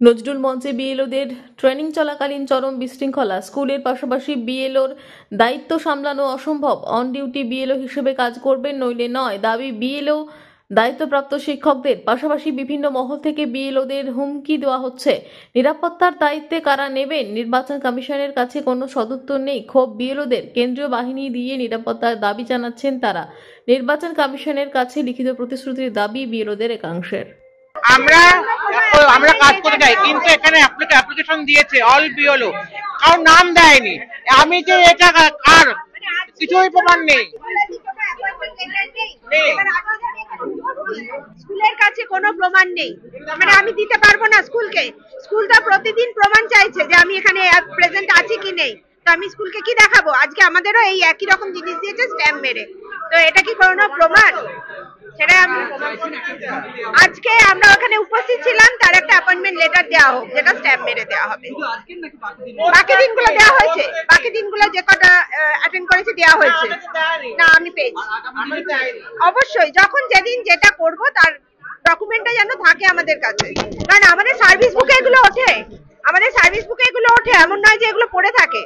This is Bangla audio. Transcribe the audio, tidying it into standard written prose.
নজরুল মঞ্চে বিএলওদের ট্রেনিং চলাকালীন চরম বিশৃঙ্খলা। স্কুলের পাশাপাশি বিএলওর দায়িত্ব সামলানো অসম্ভব। অন ডিউটি বিএলও হিসেবে কাজ করবেন, নইলে নয় দাবি বিএলও দায়িত্বপ্রাপ্ত শিক্ষকদের। পাশাপাশি বিভিন্ন মহল থেকে বিএলওদের হুমকি দেওয়া হচ্ছে। নিরাপত্তার দায়িত্বে কারা নেবেন? নির্বাচন কমিশনের কাছে কোনো সদুত্তর নেই। ক্ষোভ বিএলওদের। কেন্দ্রীয় বাহিনী দিয়ে নিরাপত্তার দাবি জানাচ্ছেন তারা। নির্বাচন কমিশনের কাছে লিখিত প্রতিশ্রুতির দাবি বিএলওদের একাংশের। আমরা আমরা কাজ করে যাই, কিন্তু এখানে অ্যাপ্লিকেশন দিয়েছে অল বিএলও, কারণ নাম দেয়নি। আমি যে এটা কার কিছুই প্রমাণ নেই। স্কুলের কাছে কোনো প্রমাণ নেই, মানে আমি দিতে পারবো না স্কুলকে। স্কুল তো প্রতিদিন প্রমাণ চাইছে যে আমি এখানে প্রেজেন্ট আছি কি নেই। তো আমি স্কুলকে কি দেখাবো? আজকে আমাদেরও এই একই রকম জিনিস দিয়েছে স্ট্যাম্প মেরে। তো এটা কি কোনো প্রমাণ? সেটা আজকে আমরা ওখানে উপস্থিত ছিলাম, তার একটা অ্যাপয়েন্টমেন্ট লেটার দেওয়া হোক, যেটা স্ট্যাম্প মেরে দেওয়া হবে। বাকি দিনগুলো দেওয়া হয়েছে, বাকি দিনগুলো যে কটা অ্যাটেন্ড করেছে দেওয়া হয়েছে না, আমি পেয়েছি। অবশ্যই যখন যেদিন যেটা করব তার ডকুমেন্টটা যেন থাকে আমাদের কাছে, কারণ আমাদের সার্ভিস বুকে এগুলো ওঠে, এমন নয় যে এগুলো পড়ে থাকে।